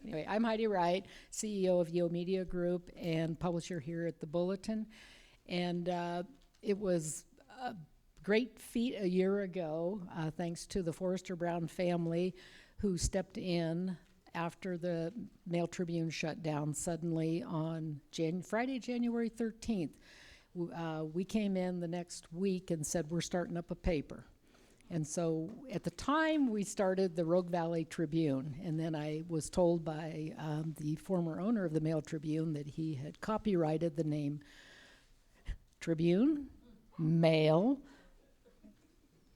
Anyway, I'm Heidi Wright, CEO of Yo Media Group and publisher here at the Bulletin. And it was a great feat a year ago, thanks to the Forrester Brown family who stepped in after the Mail Tribune shut down suddenly on Friday, January 13th. We came in the next week and said, we're starting up a paper. And so at the time, we started the Rogue Valley Tribune. And then I was told by the former owner of the Mail Tribune that he had copyrighted the name Tribune, Mail,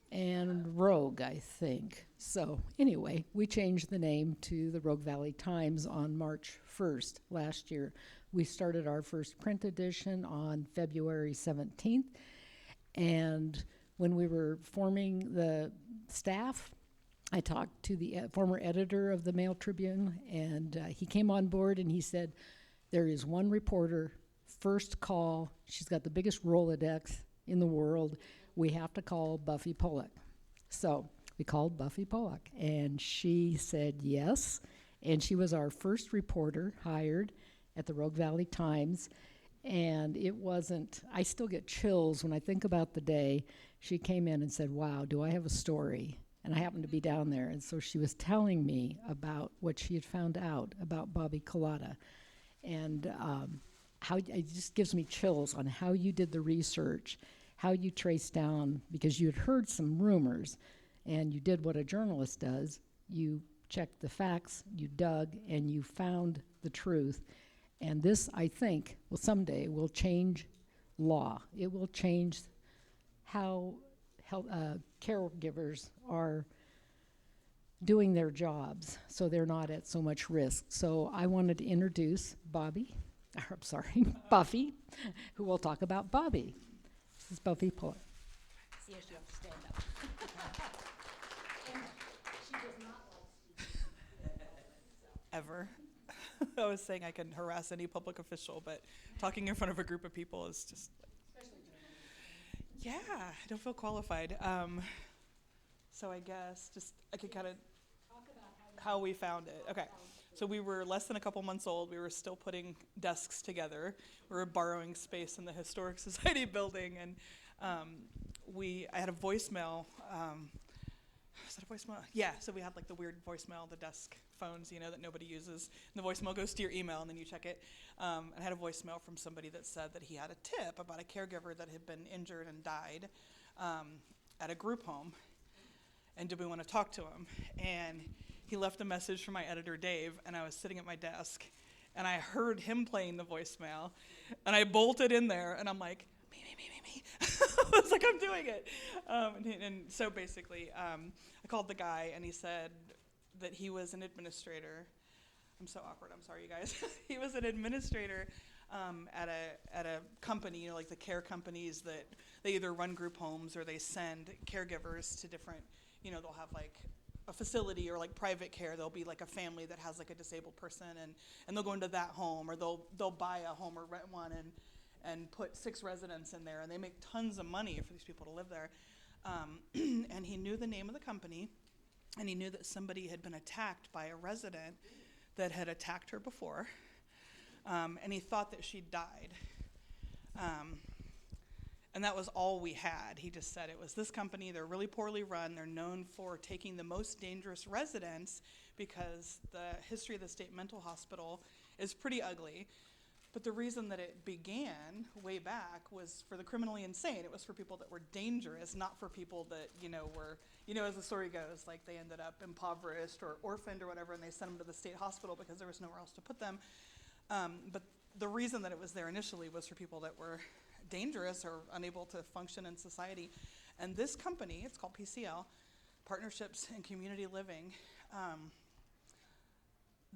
and Rogue, I think. So anyway, we changed the name to the Rogue Valley Times on March 1st last year. We started our first print edition on February 17th. And when we were forming the staff, I talked to the former editor of the Mail Tribune, and he came on board and he said, there is one reporter, first call. She's got the biggest Rolodex in the world. We have to call Buffy Pollock. So we called Buffy Pollock, and she said yes. And she was our first reporter hired at the Rogue Valley Times. And it wasn't, I still get chills when I think about the day she came in and said, wow, do I have a story? And I happened to be down there. And so she was telling me about what she had found out about Bobbie Kolada. And how it just gives me chills on how you did the research, how you traced down, because you had heard some rumors, and you did what a journalist does. You checked the facts, you dug, and you found the truth. And this, I think, will someday will change law. It will change how caregivers are doing their jobs, so they're not at so much risk. So I wanted to introduce Buffy, who will talk about Bobbie. This is Buffy Pollock. Yes, you have to stand up. She does not like Ever. I was saying I can harass any public official, but talking in front of a group of people is just... Yeah, I don't feel qualified. So I guess I could kind of talk about how we found it. Okay, so we were less than a couple months old. We were still putting desks together. We were borrowing space in the Historic Society building, and I had a voicemail. Is that a voicemail? Yeah, so we had like the weird voicemail, the desk phones, that nobody uses. And the voicemail goes to your email, and then you check it. And I had a voicemail from somebody that said that he had a tip about a caregiver that had been injured and died at a group home. And did we want to talk to him? And he left a message for my editor, Dave, and I was sitting at my desk, and I heard him playing the voicemail, and I bolted in there, and I'm like, me. I was like, I'm doing it. And so basically, I called the guy, and he said that he was an administrator. I'm so awkward. I'm sorry, you guys. He was an administrator at a company, like the care companies that they either run group homes or they send caregivers to different, they'll have like a facility or like private care. There'll be like a family that has like a disabled person, and they'll go into that home, or they'll buy a home or rent one and put 6 residents in there, and they make tons of money for these people to live there. And he knew the name of the company, and he knew that somebody had been attacked by a resident that had attacked her before, and he thought that she'd died. And that was all we had. He just said it was this company. They're really poorly run. They're known for taking the most dangerous residents because the history of the state mental hospital is pretty ugly. But the reason that it began way back was for the criminally insane. It was for people that were dangerous, not for people that, were, as the story goes, like they ended up impoverished or orphaned or whatever, and they sent them to the state hospital because there was nowhere else to put them. But the reason that it was there initially was for people that were dangerous or unable to function in society. And this company, it's called PCL, Partnerships in Community Living,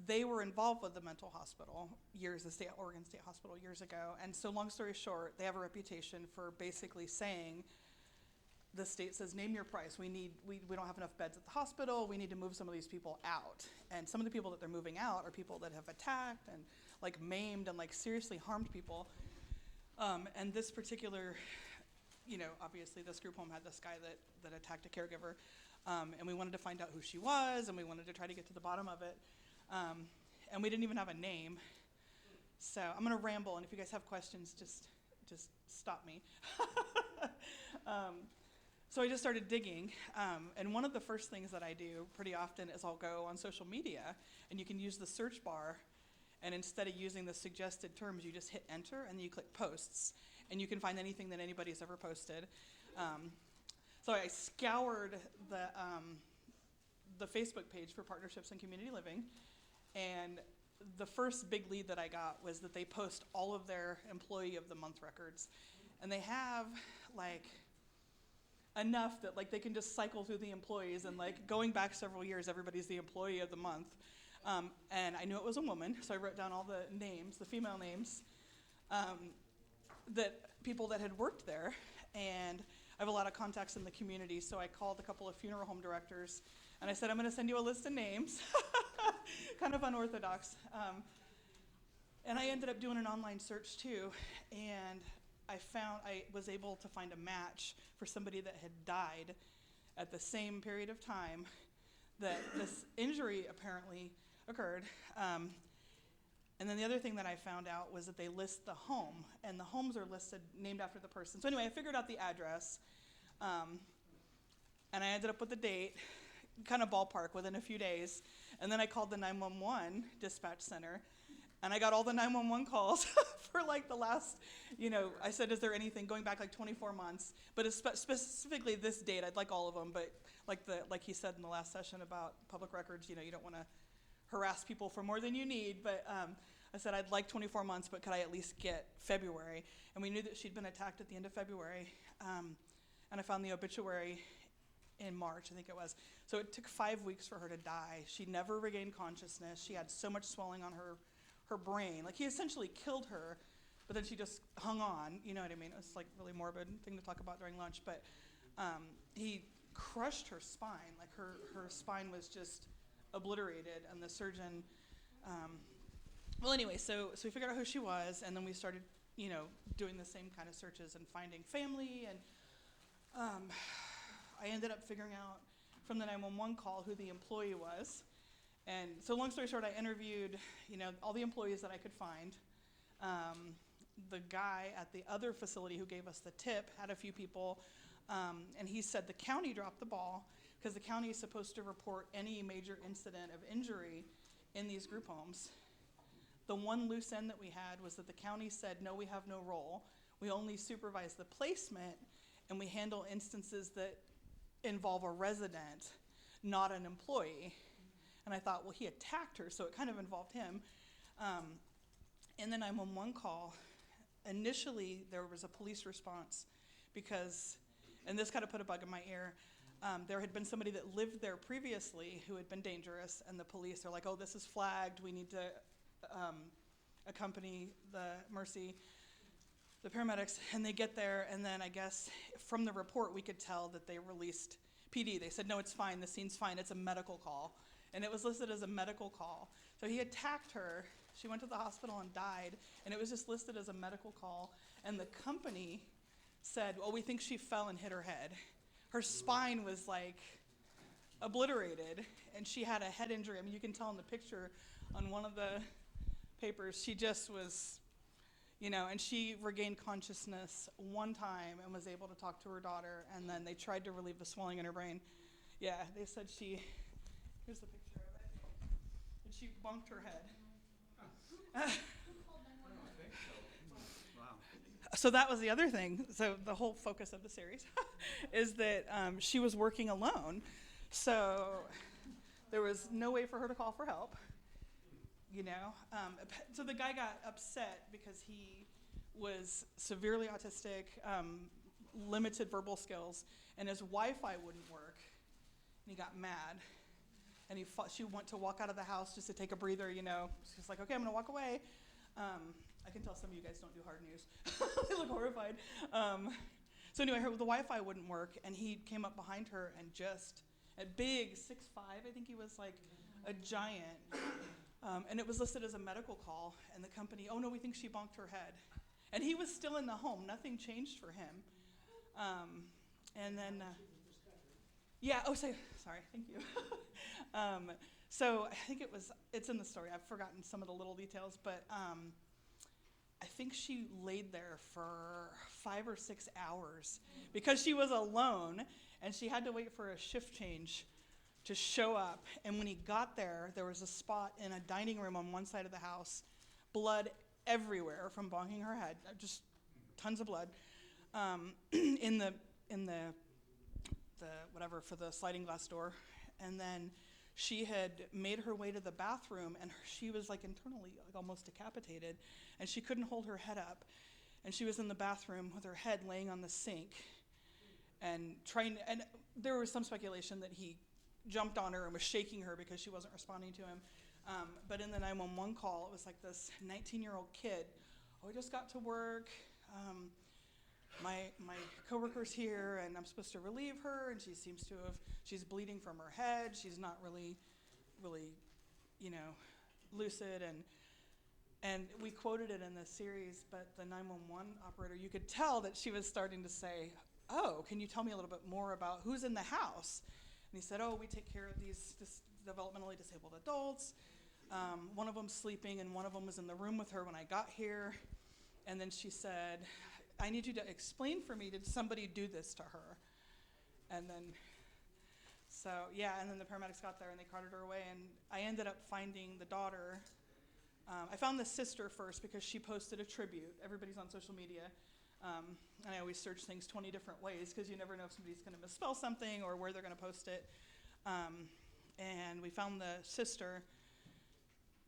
they were involved with the mental hospital the Oregon State Hospital years ago. And so long story short, they have a reputation for basically saying, the state says, name your price. We don't have enough beds at the hospital. We need to move some of these people out. And some of the people that they're moving out are people that have attacked and like maimed and like seriously harmed people. And this particular, obviously this group home had this guy that attacked a caregiver. And we wanted to find out who she was, and we wanted to try to get to the bottom of it. And we didn't even have a name. So I'm going to ramble, and if you guys have questions, just stop me. So I just started digging, and one of the first things that I do pretty often is I'll go on social media, and you can use the search bar, and instead of using the suggested terms, you just hit enter, and then you click posts, and you can find anything that anybody's ever posted. So I scoured the Facebook page for Partnerships in Community Living, and the first big lead that I got was that they post all of their Employee of the Month records, and they have like enough that like they can just cycle through the employees, and like going back several years, everybody's the Employee of the Month. And I knew it was a woman, so I wrote down all the names, the female names, that people that had worked there. And I have a lot of contacts in the community, so I called a couple of funeral home directors, and I said, I'm going to send you a list of names, kind of unorthodox. And I ended up doing an online search too, and I was able to find a match for somebody that had died at the same period of time that this injury apparently occurred. And then the other thing that I found out was that they list the home, and the homes are listed named after the person. So anyway, I figured out the address, and I ended up with the date, kind of ballpark, within a few days. And then I called the 911 dispatch center, and I got all the 911 calls for like the last, I said, is there anything going back like 24 months? But it's specifically this date, I'd like all of them, but like he said in the last session about public records, you don't want to harass people for more than you need, but I said I'd like 24 months, but could I at least get February? And we knew that she'd been attacked at the end of February, and I found the obituary in March, I think it was. So it took 5 weeks for her to die. She never regained consciousness. She had so much swelling on her brain. Like, he essentially killed her, but then she just hung on, you know what I mean? It was like really morbid thing to talk about during lunch, but he crushed her spine. Like, her spine was just obliterated, and the surgeon, well, anyway, so we figured out who she was, and then we started, doing the same kind of searches and finding family, and I ended up figuring out from the 911 call who the employee was. And so long story short, I interviewed, all the employees that I could find. The guy at the other facility who gave us the tip had a few people, and he said the county dropped the ball because the county is supposed to report any major incident of injury in these group homes. The one loose end that we had was that the county said, no, we have no role. We only supervise the placement, and we handle instances that involve a resident, not an employee. And I thought, well, he attacked her, so it kind of involved him. In the 911 call, initially there was a police response because, and this kind of put a bug in my ear, there had been somebody that lived there previously who had been dangerous, and the police are like, oh, this is flagged, we need to accompany the paramedics, and they get there, and then I guess from the report we could tell that they released PD. They said, no, it's fine, the scene's fine, it's a medical call. And it was listed as a medical call. So he attacked her, she went to the hospital and died, and it was just listed as a medical call. And the company said, well, we think she fell and hit her head. Her spine was like obliterated, and she had a head injury. I mean, you can tell in the picture on one of the papers, she just was, and she regained consciousness one time and was able to talk to her daughter, and then they tried to relieve the swelling in her brain. Yeah, they said here's the picture of it, and she bumped her head. So that was the other thing. So the whole focus of the series is that she was working alone. So there was no way for her to call for help, So the guy got upset because he was severely autistic, limited verbal skills, and his Wi-Fi wouldn't work, and he got mad. And she went to walk out of the house just to take a breather, She's like, okay, I'm going to walk away. I can tell some of you guys don't do hard news. They look horrified. So anyway, the Wi-Fi wouldn't work, and he came up behind her and just, a big 6'5", I think he was like a giant. And it was listed as a medical call, and the company, oh no, we think she bonked her head. And he was still in the home. Nothing changed for him. And then, sorry, thank you. So I think it's in the story. I've forgotten some of the little details, but I think she laid there for 5 or 6 hours because she was alone and she had to wait for a shift change to show up. And when he got there, there was a spot in a dining room on one side of the house, blood everywhere from bonking her head, just tons of blood, in the whatever for the sliding glass door. And then she had made her way to the bathroom, and she was like internally like almost decapitated, and she couldn't hold her head up. And she was in the bathroom with her head laying on the sink and and there was some speculation that he jumped on her and was shaking her because she wasn't responding to him. But in the 911 call, it was like this 19-year-old kid, I just got to work. My coworker's here, and I'm supposed to relieve her, and she's bleeding from her head. She's not really, lucid. And we quoted it in the series, but the 911 operator, you could tell that she was starting to say, oh, can you tell me a little bit more about who's in the house? And he said, oh, we take care of these developmentally disabled adults. One of them's sleeping, and one of them was in the room with her when I got here. And then she said, I need you to explain for me, did somebody do this to her? And then, and then the paramedics got there and they carted her away, and I ended up finding the daughter. I found the sister first because she posted a tribute. Everybody's on social media. And I always search things 20 different ways because you never know if somebody's going to misspell something or where they're going to post it. And we found the sister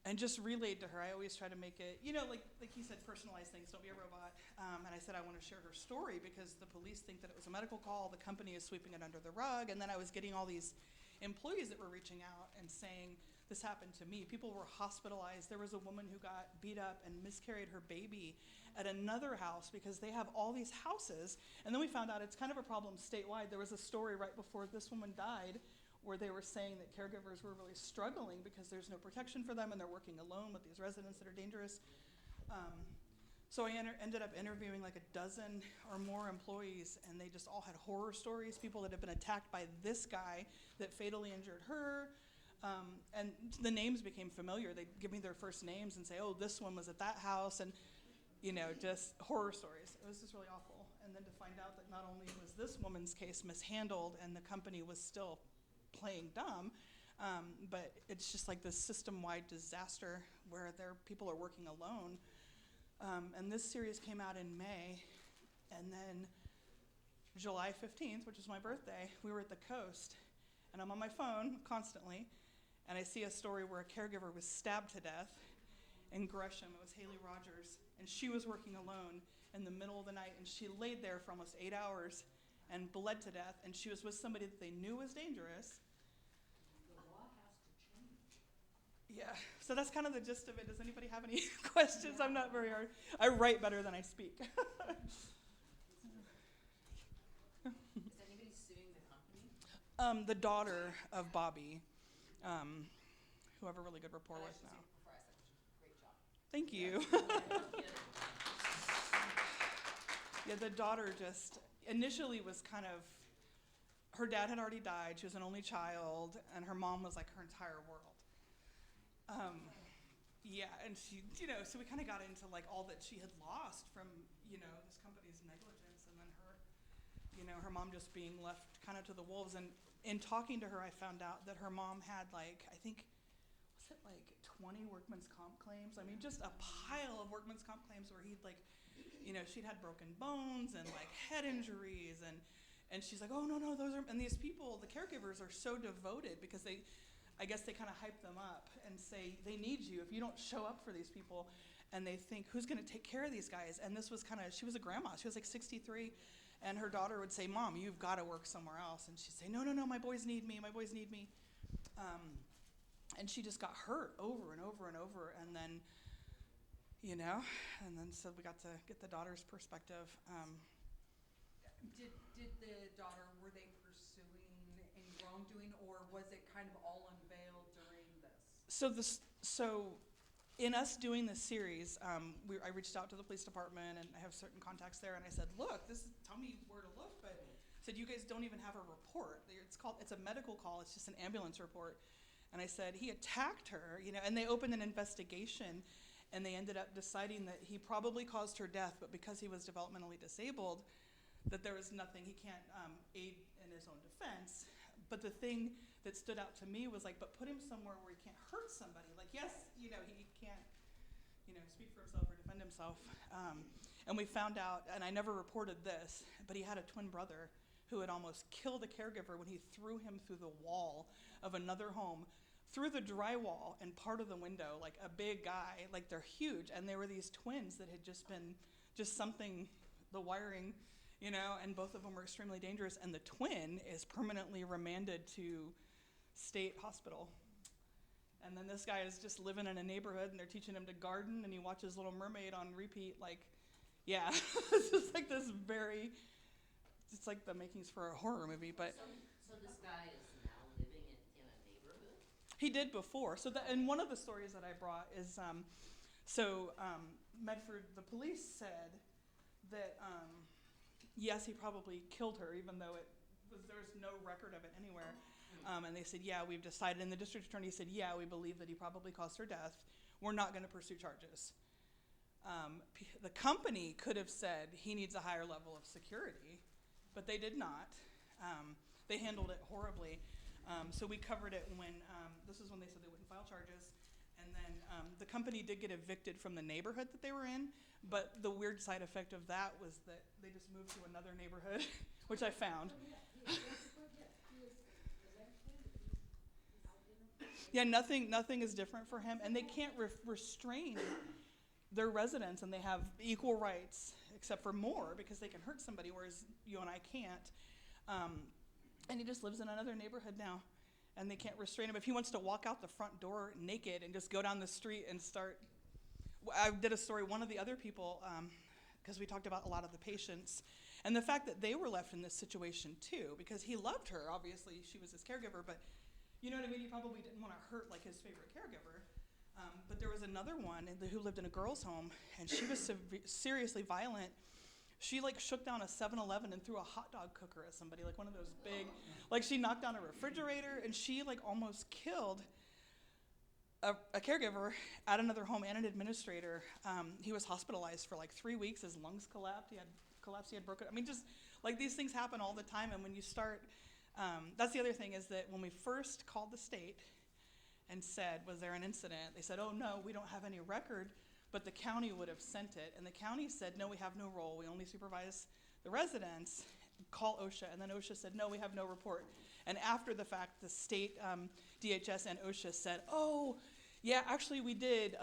and just relayed to her. I always try to make it, like he said, personalize things, don't be a robot. And I said I want to share her story because the police think that it was a medical call. The company is sweeping it under the rug. And then I was getting all these employees that were reaching out and saying, this happened to me. People were hospitalized. There was a woman who got beat up and miscarried her baby at another house because they have all these houses. And then we found out it's kind of a problem statewide. There was a story right before this woman died where they were saying that caregivers were really struggling because there's no protection for them and they're working alone with these residents that are dangerous. So I ended up interviewing like a dozen or more employees, and they just all had horror stories, people that had been attacked by this guy that fatally injured her. And the names became familiar. They'd give me their first names and say, oh, this one was at that house, and just horror stories. It was just really awful. And then to find out that not only was this woman's case mishandled and the company was still playing dumb, but it's just like this system-wide disaster where people are working alone. And this series came out in May, and then July 15th, which is my birthday, we were at the coast, and I'm on my phone constantly, and I see a story where a caregiver was stabbed to death in Gresham. It was Haley Rogers, and she was working alone in the middle of the night, and she laid there for almost 8 hours and bled to death, and she was with somebody that they knew was dangerous. The law has to change. Yeah, so that's kind of the gist of it. Does anybody have any questions? Yeah. I'm not very hard. I write better than I speak. Is anybody suing the company? The daughter of Bobbie, who I have a really good rapport with now. Before I said, great job. Thank you. Yeah, the daughter just initially was kind of, her dad had already died. She was an only child, and her mom was like her entire world. Yeah, and she, so we kind of got into like all that she had lost from, this company's negligence, and then her, her mom just being left kind of to the wolves. And in talking to her, I found out that her mom had like, I think, was it like 20 workman's comp claims? I mean, just a pile of workman's comp claims where he'd like, she'd had broken bones and like head injuries, and she's like, oh, no, those are, and these people, the caregivers are so devoted because I guess they kind of hype them up and say, they need you if you don't show up for these people. And they think, who's going to take care of these guys? And this was she was a grandma. She was like 63. And her daughter would say, Mom, you've got to work somewhere else. And she'd say, no, my boys need me. And she just got hurt over and over and over. And then, so we got to get the daughter's perspective. Did the daughter, were they pursuing any wrongdoing, or was it kind of all unveiled during this? So in us doing this series, I reached out to the police department, and I have certain contacts there, and I said, look, tell me where to look, but I said, you guys don't even have a report. It's a medical call, it's just an ambulance report. And I said, he attacked her, and they opened an investigation, and they ended up deciding that he probably caused her death, but because he was developmentally disabled, that there was nothing, he can't aid in his own defense. But the thing that stood out to me was like, but put him somewhere where he can't hurt somebody. Like, yes, he can't, speak for himself or defend himself. And we found out, and I never reported this, but he had a twin brother who had almost killed a caregiver when he threw him through the wall of another home, through the drywall and part of the window, like a big guy, like they're huge. And they were these twins that had just been, something, the wiring, and both of them were extremely dangerous. And the twin is permanently remanded to state hospital. And then this guy is just living in a neighborhood, and they're teaching him to garden, and he watches Little Mermaid on repeat. Like, yeah, it's just like this it's like the makings for a horror movie. But So this guy is now living in a neighborhood? he did before. And one of the stories that I brought is, Medford, the police said that, yes, he probably killed her, even though there's no record of it anywhere. And they said, yeah, we've decided. And the district attorney said, yeah, we believe that he probably caused her death. We're not going to pursue charges. The company could have said he needs a higher level of security, but they did not. They handled it horribly. So we covered it when, this is when they said they wouldn't file charges. And then the company did get evicted from the neighborhood that they were in, but the weird side effect of that was that they just moved to another neighborhood, which I found. Yeah, nothing is different for him, and they can't restrain their residents, and they have equal rights, except for more, because they can hurt somebody, whereas you and I can't. And he just lives in another neighborhood now, and they can't restrain him. If he wants to walk out the front door naked and just go down the street and start, I did a story, one of the other people, because we talked about a lot of the patients, and the fact that they were left in this situation too, because he loved her, obviously she was his caregiver, but you know what I mean? He probably didn't want to hurt like his favorite caregiver. But there was another one who lived in a girl's home, and she was seriously violent. She shook down a 7-Eleven and threw a hot dog cooker at somebody, like one of those big, she knocked down a refrigerator, and she almost killed a caregiver at another home and an administrator. He was hospitalized for 3 weeks. His lungs collapsed. He had broken. I mean, just these things happen all the time, and when you start. That's the other thing, is that when we first called the state and said, was there an incident? They said, oh, no, we don't have any record, but the county would have sent it. And the county said, no, we have no role. We only supervise the residents. Call OSHA. And then OSHA said, no, we have no report. And after the fact, the state DHS and OSHA said, oh, yeah, actually we did.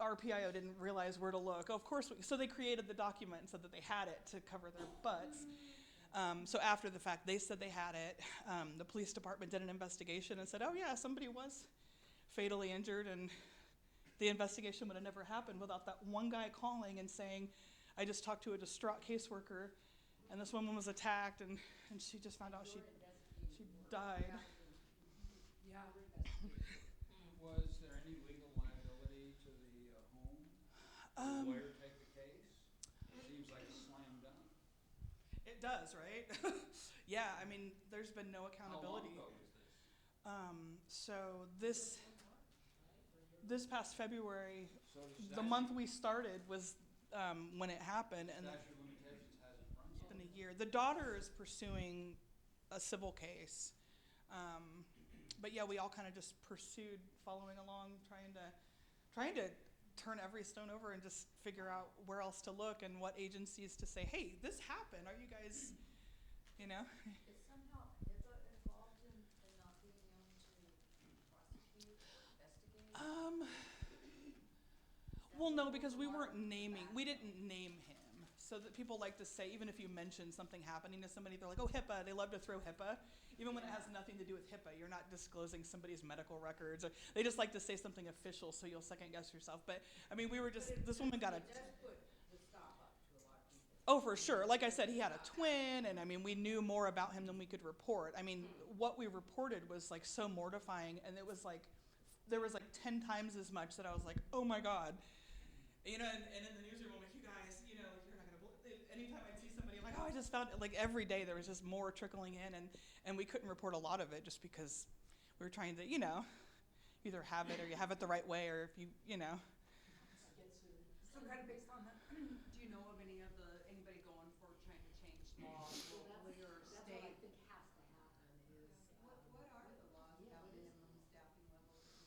Our PIO didn't realize where to look. Of course, so they created the document and said that they had it to cover their butts. So after the fact, they said they had it. The police department did an investigation and said, oh yeah, somebody was fatally injured, and the investigation would have never happened without that one guy calling and saying, I just talked to a distraught caseworker, and this woman was attacked, and she just found out she died. Yeah. Was there any legal liability to the home? Did the lawyer take the case? It seems like a slam dunk. It does, right? Yeah, I mean, there's been no accountability. How long ago was this? So this past February, So the month we started was when it happened, and statute of limitations hasn't run it's yet. been a year. The daughter is pursuing a civil case. But yeah, we all kind of just pursued, following along, trying to turn every stone over and just figure out where else to look and what agencies to say, hey, this happened. Are you guys, Is somehow HIPAA involved in not being able to prosecute or investigate? Well, no, because we didn't name him. So that people like to say, even if you mention something happening to somebody, they're like, oh, HIPAA, they love to throw HIPAA. Even when it has nothing to do with HIPAA, you're not disclosing somebody's medical records. Or they just like to say something official so you'll second guess yourself. But, I mean, this woman got a... It does put the stop up to a lot of people. Oh, for sure. Like I said, he had a twin, and I mean, we knew more about him than we could report. I mean, what we reported was so mortifying, and it was there was 10 times as much that I was like, oh my God. And in the newsroom, I'm like, you guys, you're not going to believe it. Anytime I'd see somebody, I'm like, oh, I just found it. Every day there was just more trickling in, and we couldn't report a lot of it just because we're trying to, either have it or you have it the right way, or if you. So kind of based on that, do you know of anybody going for trying to change laws locally or That's what I state? think has to happen is, What are the laws about minimum staffing levels at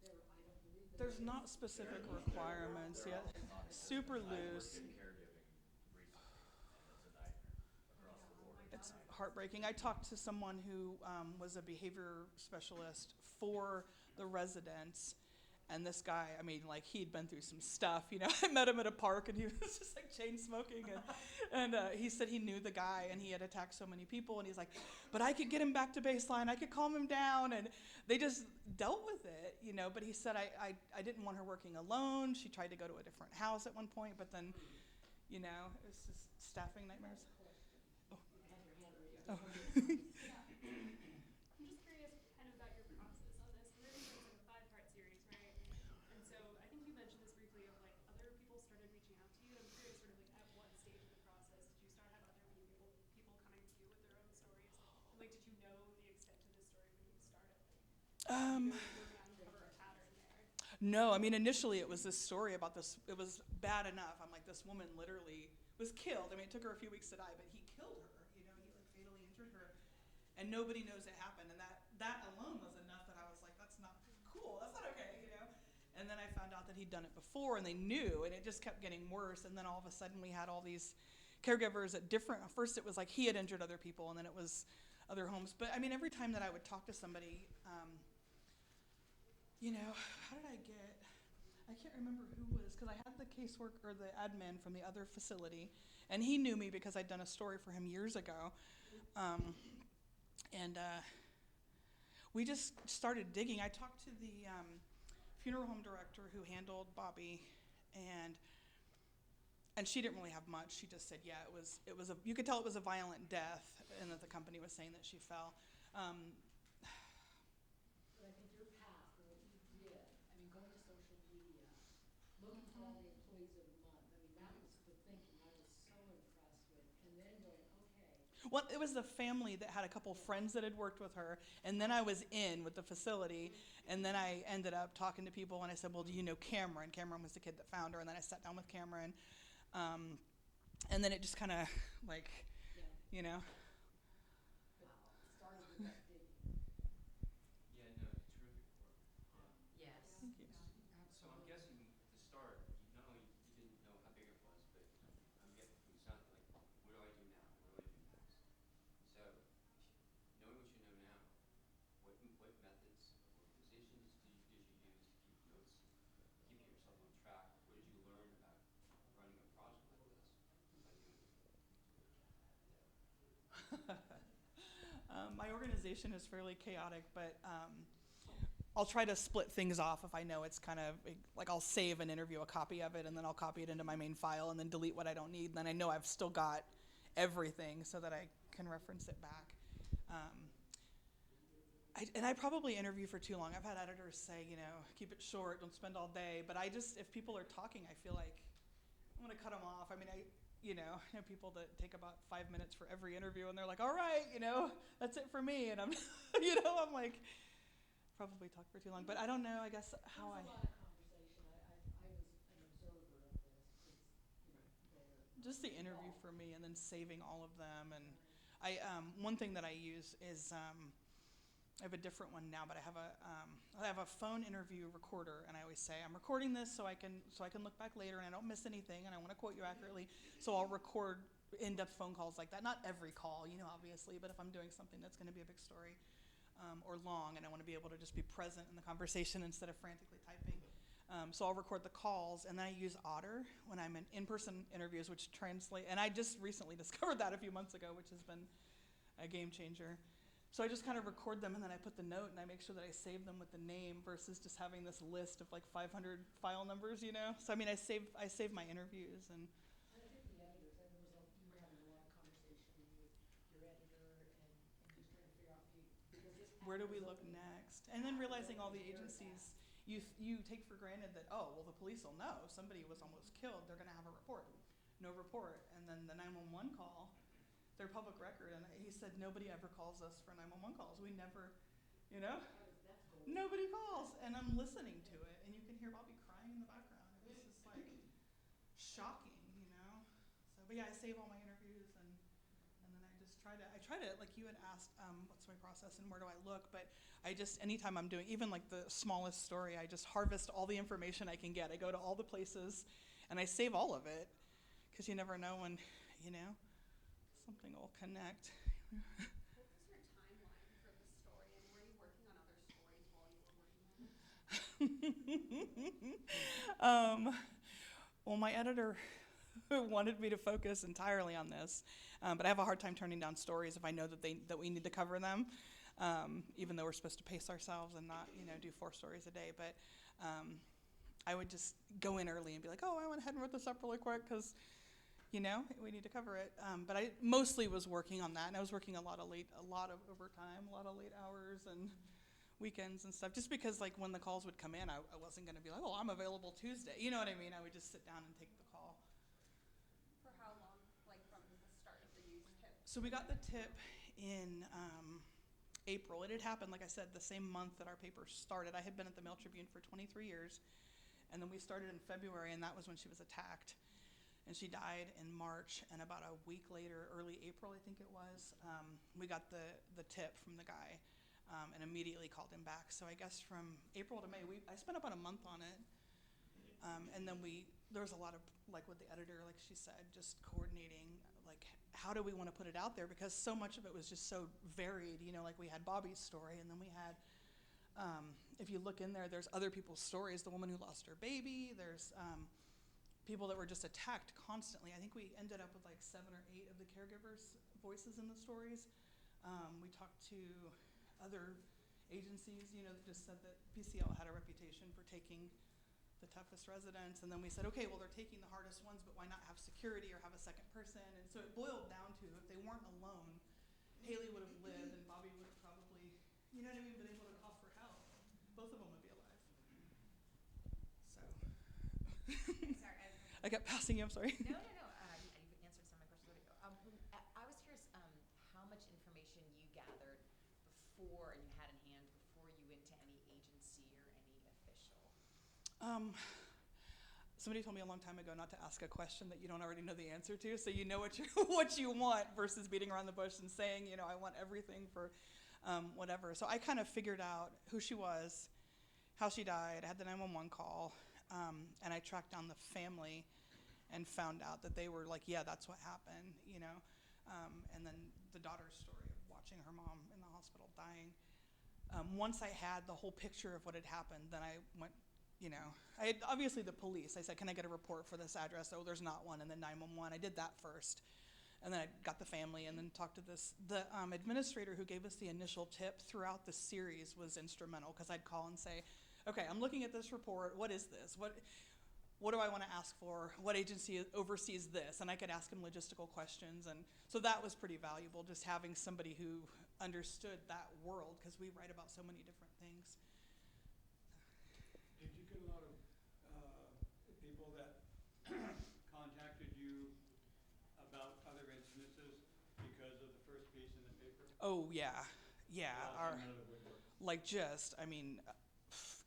group homes? I don't believe there There's is. not specific requirements yet. Super loose. I worked in caregiving recently, and it's a nightmare across the board. It's heartbreaking. I talked to someone who was a behavior specialist for the residents, and this guy, he'd been through some stuff, I met him at a park, and he was just like chain smoking, and he said he knew the guy, and he had attacked so many people, and he's like, but I could get him back to baseline, I could calm him down, and they just dealt with it, but he said, I didn't want her working alone. She tried to go to a different house at one point, but then, it was just staffing nightmares. Oh. I'm just curious kind of about your process on this. We're doing like a 5-part series, right? And so I think you mentioned this briefly of like other people started reaching out to you. I'm curious sort of like at what stage of the process did you start have other people coming to you with their own stories? And like did you know the extent of this story when you started? Like, did you know you were gonna uncover a pattern there? No, initially it was this story about this, it was bad enough. I'm like, this woman literally was killed. It took her a few weeks to die, but he killed her, he fatally injured her, and nobody knows it happened. And that alone was enough that I was like, that's not cool, that's not okay, And then I found out that he'd done it before, and they knew, and it just kept getting worse. And then all of a sudden we had all these caregivers at first it was like he had injured other people, and then it was other homes. But every time that I would talk to somebody, how did I can't remember who was, because I had the casework or the admin from the other facility, and he knew me because I'd done a story for him years ago. We just started digging. I talked to the funeral home director who handled Bobbie, and she didn't really have much. She just said, yeah, you could tell it was a violent death, and that the company was saying that she fell. But I think your path, and what you did, going to social media, looking for all the employees of the month, that was the thinking I was so impressed with. And then going, okay. Well, it was the family that had a couple friends that had worked with her, and then I was in with the facility, and then I ended up talking to people, and I said, well, do you know Cameron? Cameron was the kid that found her, and then I sat down with Cameron, and then it just kind of Yeah. Wow. Started with that digging. Yeah, no, terrific work. Yes. Thank you. So I'm guessing at the start, not only you didn't know how big it was, but I'm guessing it sounded like, what do I do now? What do I do next? So, knowing what you know now, what methods of organizations did you use to keep notes, keep yourself on track? What did you learn about running a project like this by doing it? My organization is fairly chaotic, but I'll try to split things off if I know it's kind of like I'll save an interview, a copy of it, and then I'll copy it into my main file and then delete what I don't need. And then I know I've still got everything so that I can reference it back. I probably interview for too long. I've had editors say, keep it short, don't spend all day. But if people are talking, I feel like I'm going to cut them off. I know people that take about 5 minutes for every interview, and they're like, all right, that's it for me. And I'm, I'm like, probably talk for too long. But I don't know, I guess, how There's a lot of conversation. I was an observer of this. just the interview for me, and then saving all of them. And one thing that I use is I have a different one now, but I have a phone interview recorder, and I always say I'm recording this so I can look back later and I don't miss anything, and I want to quote you accurately. So I'll record in-depth phone calls like that. Not every call, obviously, but if I'm doing something that's going to be a big story or long, and I want to be able to just be present in the conversation instead of frantically typing. So I'll record the calls, and then I use Otter when I'm in in-person interviews, which translate. And I just recently discovered that a few months ago, which has been a game changer. So I just kind of record them, and then I put the note, and I make sure that I save them with the name versus just having this list of like 500 file numbers, So I save my interviews, and I think the editors, you were having a lot of conversation with your editor and just trying to figure out because where do we look next? And then realizing all the agencies you take for granted that, the police will know somebody was almost killed, they're going to have a report. No report. And then the 911 call, they're public record, and he said nobody ever calls us for 911 calls. We never you know? Nobody calls, and I'm listening to it, and you can hear Bobbie crying in the background. It was just like shocking, you know? So, but yeah, I save all my interviews, and then I just try to, like you had asked, what's my process and where do I look? But I just, anytime I'm doing, even like the smallest story, I just harvest all the information I can get. I go to all the places, and I save all of it, because you never know when, you know, something will connect. What was your timeline for the story, and were you working on other stories while you were working on this? Well, my editor wanted me to focus entirely on this, but I have a hard time turning down stories if I know that we need to cover them, even though we're supposed to pace ourselves and not, you know, do 4 stories a day. But I would just go in early and be like, oh, I went ahead and wrote this up really quick because, you know, we need to cover it. But I mostly was working on that, and I was working a lot of overtime, a lot of late hours and weekends and stuff, just because like when the calls would come in, I wasn't going to be like, oh, I'm available Tuesday. You know what I mean? I would just sit down and take the call. For how long, like from the start of the news tip? So we got the tip in April. It had happened, like I said, the same month that our paper started. I had been at the Mail Tribune for 23 years, and then we started in February, and that was when she was attacked. And she died in March, and about a week later, early April, I think it was, we got the tip from the guy, and immediately called him back. So I guess from April to May, I spent about a month on it. And then there was a lot of, like with the editor, like she said, just coordinating, like, how do we want to put it out there? Because so much of it was just so varied, you know, like we had Bobbie's story, and then we had, if you look in there, there's other people's stories, the woman who lost her baby, there's people that were just attacked constantly. I think we ended up with like 7 or 8 of the caregivers' voices in the stories. We talked to other agencies, you know, that just said that PCL had a reputation for taking the toughest residents, and then we said, okay, well, they're taking the hardest ones, but why not have security or have a second person? And so it boiled down to, if they weren't alone, Haley would have lived, and Bobbie would have probably, you know what I mean, been able to call for help. Both of them would be alive. So. Sorry, I kept passing you, I'm sorry. No. You've answered some of my questions already. I was curious how much information you gathered before and you had in hand before you went to any agency or any official. Somebody told me a long time ago not to ask a question that you don't already know the answer to, so you know what you want, versus beating around the bush and saying, you know, I want everything for whatever. So I kind of figured out who she was, how she died. I had the 911 call, and I tracked down the family and found out that they were like, yeah, that's what happened, you know. And then the daughter's story of watching her mom in the hospital dying. Once I had the whole picture of what had happened, then I went, you know, I had obviously the police. I said, can I get a report for this address? Oh, there's not one. And then 911. I did that first. And then I got the family and then talked to the administrator who gave us the initial tip throughout the series was instrumental, because I'd call and say, okay, I'm looking at this report. What is this? What do I want to ask for? What agency oversees this? And I could ask him logistical questions. And so that was pretty valuable, just having somebody who understood that world, because we write about so many different things. Did you get a lot of people that contacted you about other incidences because of the first piece in the paper? Oh, yeah.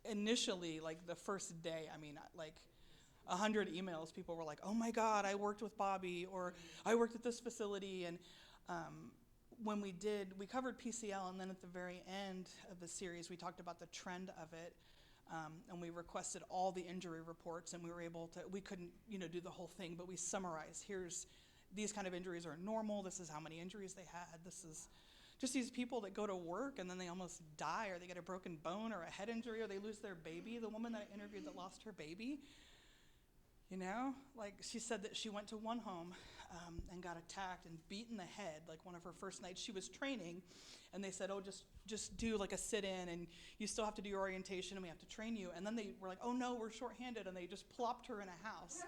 Initially, like the first day, 100 emails, people were like, oh my God, I worked with Bobbie, or I worked at this facility. And when we covered PCL, and then at the very end of the series, we talked about the trend of it. And we requested all the injury reports, and we couldn't, do the whole thing, but we summarized, these kind of injuries are normal, this is how many injuries they had, this is just these people that go to work and then they almost die, or they get a broken bone or a head injury, or they lose their baby. The woman that I interviewed that lost her baby, she said that she went to one home and got attacked and beat in the head, like one of her first nights. She was training, and they said, oh, just do like a sit-in, and you still have to do your orientation, and we have to train you. And then they were like, oh no, we're shorthanded, and they just plopped her in a house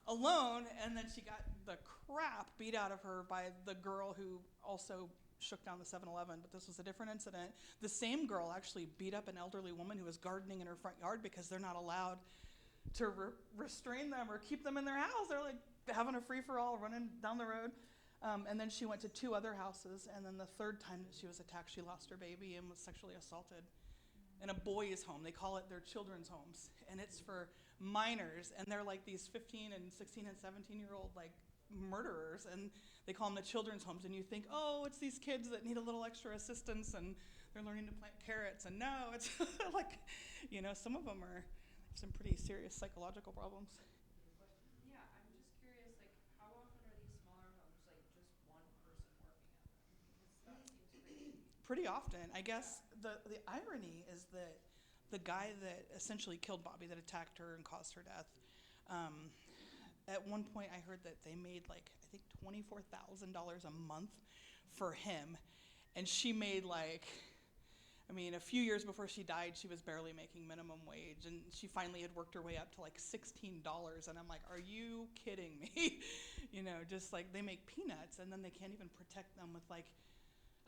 alone, and then she got the crap beat out of her by the girl who also shook down the 7-Eleven, but this was a different incident. The same girl actually beat up an elderly woman who was gardening in her front yard because they're not allowed to restrain them or keep them in their house. They're like having a free-for-all running down the road. And then she went to 2 other houses, and then the third time that she was attacked, she lost her baby and was sexually assaulted in a boys' home. They call it their children's homes, and it's for minors, and they're like these 15 and 16 and 17-year-old like murderers, and they call them the children's homes. And you think, oh, it's these kids that need a little extra assistance, and they're learning to plant carrots. And no, it's like, some of them are some pretty serious psychological problems. Yeah, I'm just curious, like, how often are these smaller homes, like, just one person working at them? Because that seems crazy. Pretty often. I guess the irony is that the guy that essentially killed Bobbie, that attacked her and caused her death, at one point I heard that they made like, I think $24,000 a month for him. And she made a few years before she died, she was barely making minimum wage. And she finally had worked her way up to like $16. And I'm like, are you kidding me? Just like they make peanuts, and then they can't even protect them with like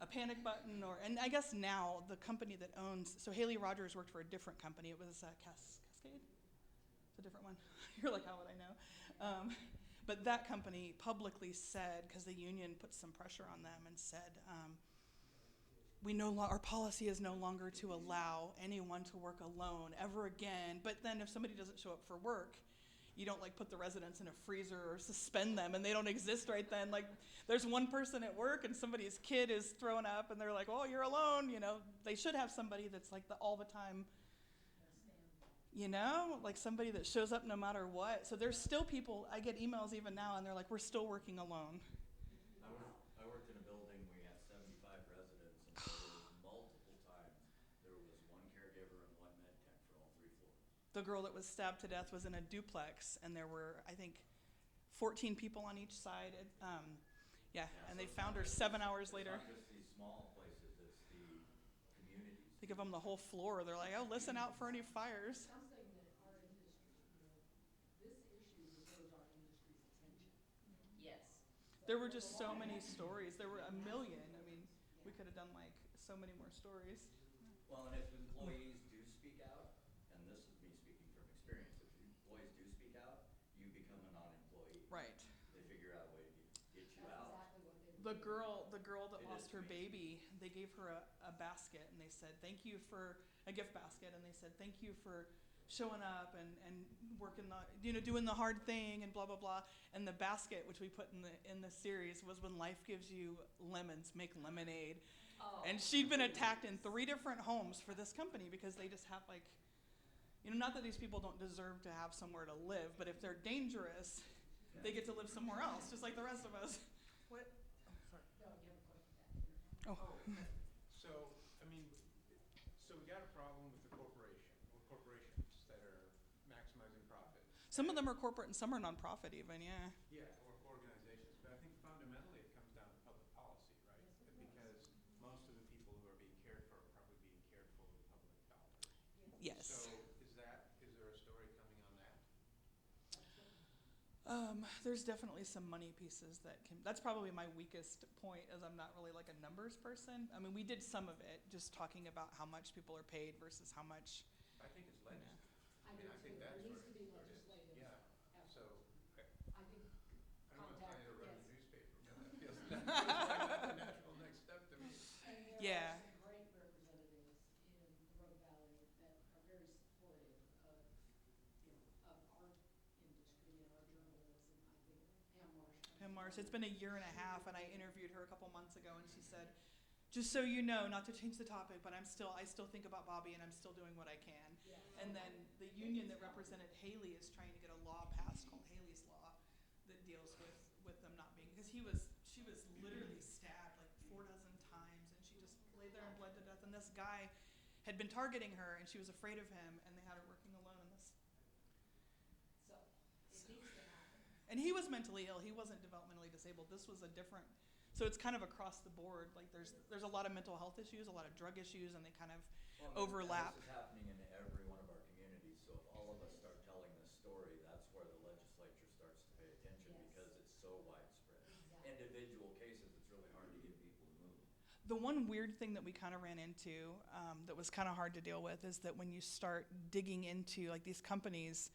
a panic button. And I guess now the company that owns, so Haley Rogers worked for a different company. It was Cascade? It's a different one. You're like, how would I know? But that company publicly said, because the union put some pressure on them and said, our policy is no longer to allow anyone to work alone ever again. But then if somebody doesn't show up for work, you don't like put the residents in a freezer or suspend them and they don't exist right then. Like there's one person at work and somebody's kid is throwing up and they're like, oh, you're alone. They should have somebody that's like all the time, like somebody that shows up no matter what. So there's still people, I get emails even now and they're like, we're still working alone. I worked in a building, we had 75 residents, and so there was multiple times there was one caregiver and one med tech for all 3 floors. The girl that was stabbed to death was in a duplex, and there were, I think, 14 people on each side. And they found her 7 hours later. It's not just these small places, it's the communities. They give them the whole floor. They're like, oh, listen out for any fires. Something that our industry, this issue deserves our industry's attention. Yes. There were just so many stories. There were a million. I mean, we could have done like so many more stories. Well, and if employees do speak out, and this is me speaking from experience, if employees do speak out, you become a non-employee. Right. They figure out a way to get you out. Exactly what they The girl that It lost is her me. baby, they gave her a basket, and they said, thank you for a gift basket, and they said, thank you for showing up and working doing the hard thing and blah, blah, blah. And the basket, which we put in the series, was when life gives you lemons, make lemonade. Oh. And she'd been attacked in 3 different homes for this company because they just have not that these people don't deserve to have somewhere to live, but if they're dangerous, they get to live somewhere else, just like the rest of us. What? Oh, sorry. No, you have a question back here. Oh. So we got a problem with the corporations that are maximizing profit. Some of them are corporate and some are nonprofit even, yeah. Yeah, or organizations, but I think fundamentally it comes down to public policy, right? Because most of the people who are being cared for are probably being cared for with public dollars. Yes. So is there a story coming on that? There's definitely some money pieces that's probably my weakest point, as I'm not really like a numbers person. I mean, we did some of it, just talking about how much people are paid versus how much. I think it's legislative. I mean, do I think too. that's There needs where to be it is. legislative. Yeah, so, I think I don't want to tell you to run yes. the newspaper, but that feels like the natural next step to me. And there Yeah. are some great representatives in the Rogue Valley that are very supportive of, of our industry and our journalism. I think Pam Marsh. It's been a year and a half, and I interviewed her a couple months ago, and she said, just so you know, not to change the topic, but I still think about Bobbie, and I'm still doing what I can. Yeah. And then the union that represented Haley is trying to get a law passed called Haley's Law that deals with them not being, because she was literally stabbed like 4 dozen times, and she just lay there and bled to death. And this guy had been targeting her, and she was afraid of him, and they had her working alone in this. So it needs to happen. And he was mentally ill. He wasn't developmentally disabled. This was a different. So it's kind of across the board. Like there's a lot of mental health issues, a lot of drug issues, and they kind of overlap. This is happening in every one of our communities. So if all of us start telling this story, that's where the legislature starts to pay attention, because it's so widespread. Exactly. Individual cases, it's really hard to get people to move. The one weird thing that we kind of ran into that was kind of hard to deal with is that when you start digging into, like, these companies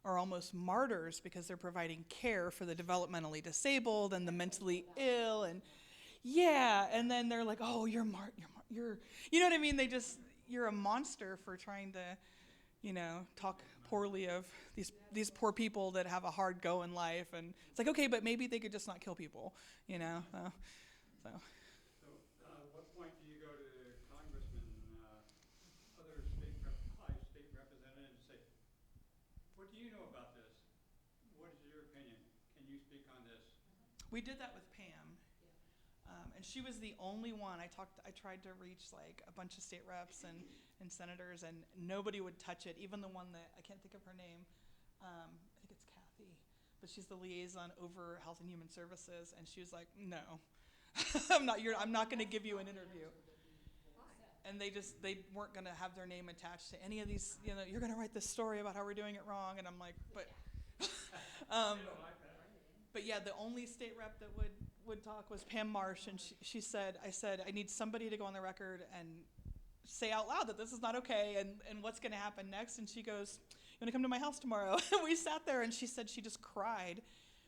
are almost martyrs because they're providing care for the developmentally disabled and the mentally ill, and yeah, and then they're like, oh, you're you know what I mean? You're a monster for trying to, talk poorly of these poor people that have a hard go in life, and it's like, okay, but maybe they could just not kill people, so. So, what point do you go to congressmen, other high state representatives and say, what do you know about this? What is your opinion? Can you speak on this? We did that with Pam, and she was the only one. I tried to reach like a bunch of state reps and senators, and nobody would touch it. Even the one that I can't think of her name. I think it's Kathy, but she's the liaison over Health and Human Services, and she was like, "No, I'm not going to give you an interview." And they weren't going to have their name attached to any of these. You're going to write this story about how we're doing it wrong, and I'm like, but. But yeah, the only state rep that would talk was Pam Marsh, and she said, I need somebody to go on the record and say out loud that this is not okay, and what's going to happen next. And she goes, you want to come to my house tomorrow? And we sat there, and she said she just cried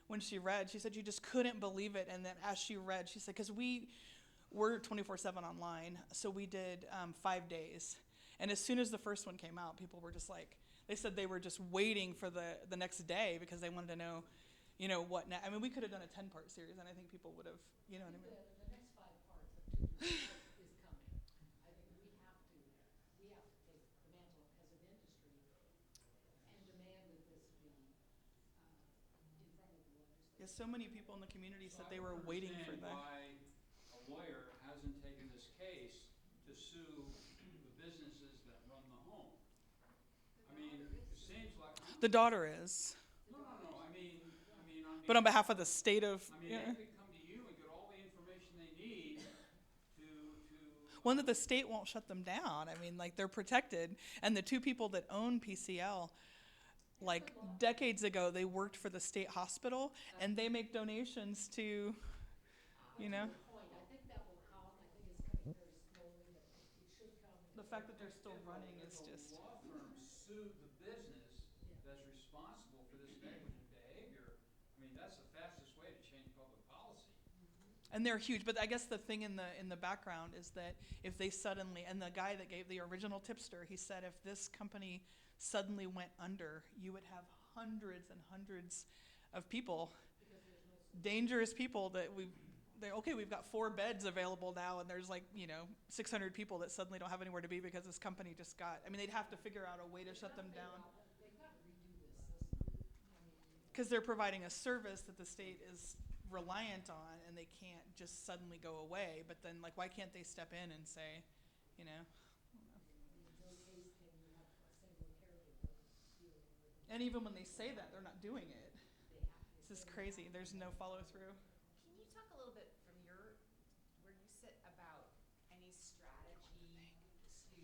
when she read. She said she just couldn't believe it. And then as she read, she said, because we're 24/7 online, so we did 5 days. And as soon as the first one came out, people were just like, they said they were just waiting for the next day because they wanted to know, what now. I mean, we could have done a 10-part series, and I think people would have, what I mean? The next 5 parts of 2 is coming. I think we have to take the mantle as an industry and demand that this be in front of the legislature. Yeah, so many people in the community said they were waiting for that. Why a lawyer hasn't taken this case to sue the businesses that run the home. I mean, it seems like The daughter is. No. I mean, But on behalf of the state of. they could come to you and get all the information they need to. One that the state won't shut them down. I mean, like, they're protected. And the 2 people that own PCL, like decades ago, they worked for the state hospital, and they make donations to, Point. I think that will come. I think it's coming very slowly, but it should come. The fact that they're still running is If a just. law firm sued the business that's responsible for this negligent behavior, I mean, that's the fastest way to change public policy. And they're huge, but I guess the thing in the background is that if they suddenly, and the guy that gave the original tipster, he said if this company suddenly went under, you would have hundreds and hundreds of people, dangerous people that we've got 4 beds available now, and there's 600 people that suddenly don't have anywhere to be because this company just they'd have to figure out a way to shut them down. They've got to redo this system. Because they're providing a service that the state is reliant on, and they can't just suddenly go away. But then, why can't they step in and say, In no case can you have a single caregiver dealing with it. And even when they say that, they're not doing it. This is crazy. There's no follow through. Can you talk a little bit from where you sit about any strategy to,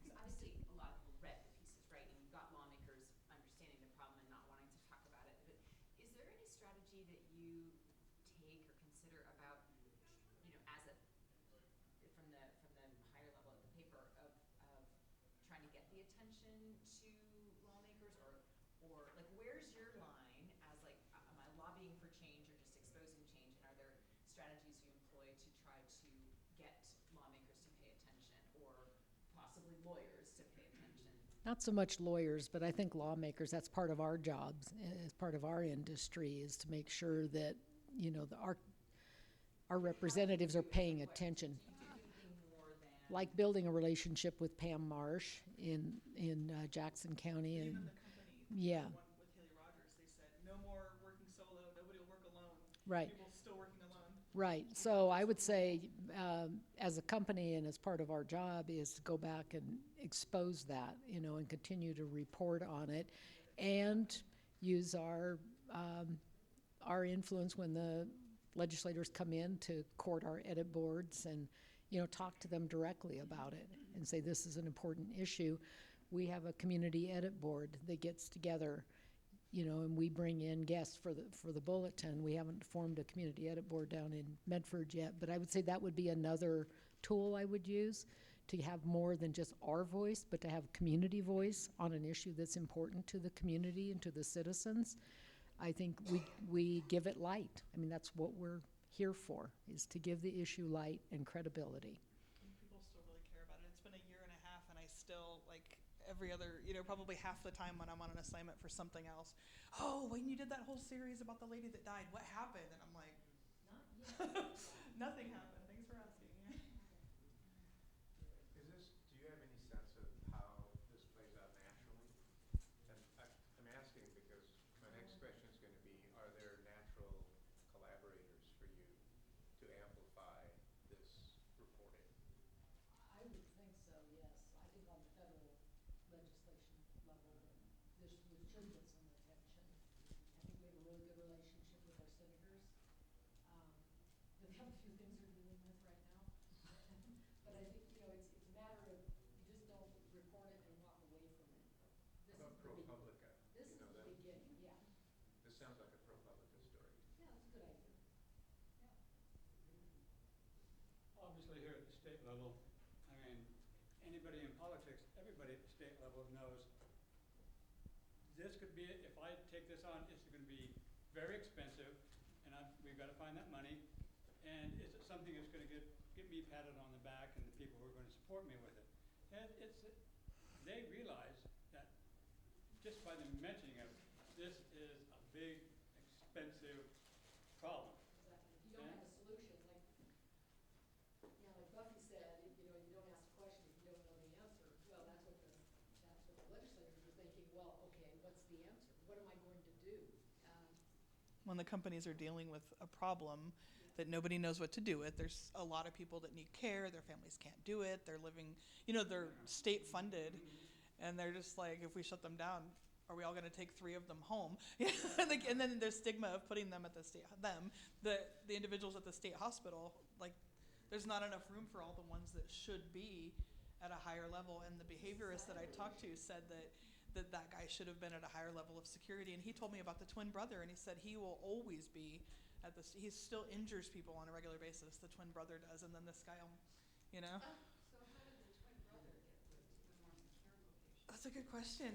because obviously a lot of people read the pieces, right? And you've got lawmakers understanding the problem and not wanting to talk about it. But is there any strategy that you take or consider about, from the higher level of the paper of trying to get the attention to lawmakers, or where's your line as am I lobbying for change or just exposing change, and are there strategies you employ to try to get lawmakers to pay attention, or possibly lawyers to pay attention? Not so much lawyers, but I think lawmakers, that's part of our jobs, as part of our industry, is to make sure that, our representatives are paying attention. Like building a relationship with Pam Marsh in Jackson County. And Even the company, yeah. the one with Haley Rogers, they said, no more working solo, nobody will work alone. Right. People still working alone. Right. So I would say, as a company and as part of our job, is to go back and expose that, and continue to report on it, and use our influence when the legislators come in to court our edit boards, and talk to them directly about it and say this is an important issue. We have a community edit board that gets together, and we bring in guests for the bulletin. We haven't formed a community edit board down in Medford yet, but I would say that would be another tool I would use to have more than just our voice, but to have community voice on an issue that's important to the community and to the citizens, I think we give it light. I mean, that's what we're here for, is to give the issue light and credibility. People still really care about it. It's been a year and a half, and I still, like, every other, probably half the time when I'm on an assignment for something else, oh, when you did that whole series about the lady that died, what happened? And I'm like, Not yet. nothing happened. Thanks for asking. Do you have any sense of how this plays out nationally? And I'm asking because my next question is going to be, are there natural collaborators for you to amplify this reporting? I would think so, yes. I think on the federal legislation level, this should get some attention. I think we have a really good relationship with our senators. They have a few things they're dealing with right now. But I think, it's a matter of, you just don't report it and walk away from it. This About is the big- ProPublica. This is the beginning, yeah. This sounds like a ProPublica story. Yeah, that's a good idea. Obviously here at the state level, I mean, anybody in politics, everybody at the state level knows this could be, if I take this on, it's gonna be very expensive, and we've gotta find that money, and is it something that's gonna get me patted on the back and the people who are gonna support me with it? And they realize that just by the mentioning of it, this is a big, expensive problem. Exactly. If you don't have a solution, like Buffy said, you don't ask a question if you don't know the answer. Well, that's what the legislators are thinking. Well, okay, what's the answer? What am I going to do? When the companies are dealing with a problem that nobody knows what to do with, there's a lot of people that need care, their families can't do it, they're living, they're state funded, and they're just like, if we shut them down, are we all going to take 3 of them home? And then there's stigma of putting them at the individuals at the state hospital, like, there's not enough room for all the ones that should be at a higher level. And the behaviorist that I talked to said that guy should have been at a higher level of security. And he told me about the twin brother, and he said he will always be at this. He still injures people on a regular basis. The twin brother does, and then this guy, So how did the twin brother get moved to the more secure location? That's a good question.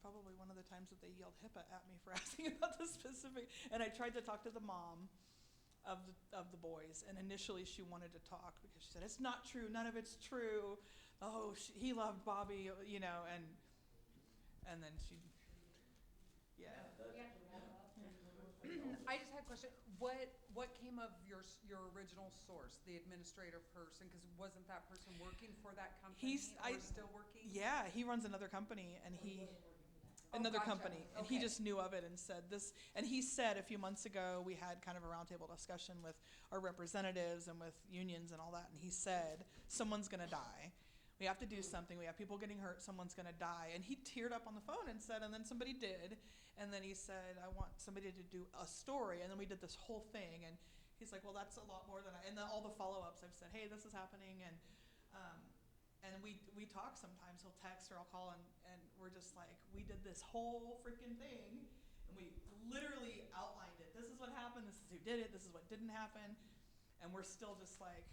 Probably one of the times that they yelled HIPAA at me for asking about the specific. And I tried to talk to the mom of the boys, and initially she wanted to talk because she said, it's not true, none of it's true. Oh, he loved Bobbie, and then she, yeah. I just had a question. What came of your original source, the administrative person? Because wasn't that person working for that company or still working? Yeah, he runs another company, and another gotcha. company, and he Okay. just knew of it and said this. And he said a few months ago we had kind of a roundtable discussion with our representatives and with unions and all that, and he said someone's gonna die. We have to do something. We have people getting hurt. Someone's gonna die. And he teared up on the phone and said, and then somebody did. And then he said, I want somebody to do a story. And then we did this whole thing. And he's like, well, that's a lot more than and then all the follow-ups I've said, hey, this is happening. And we talk sometimes. He'll text or I'll call, and we're just like, we did this whole freaking thing. And we literally outlined it. This is what happened. This is who did it. This is what didn't happen. And we're still just like,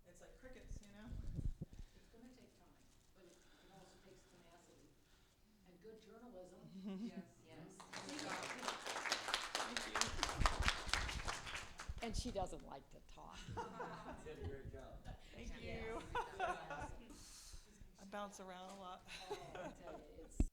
it's like crickets, It's going to take time, but it also takes tenacity and good journalism. Yes. Thank you. And she doesn't like to talk. You did a great job. Thank you. I bounce around a lot. Oh, I tell you, it's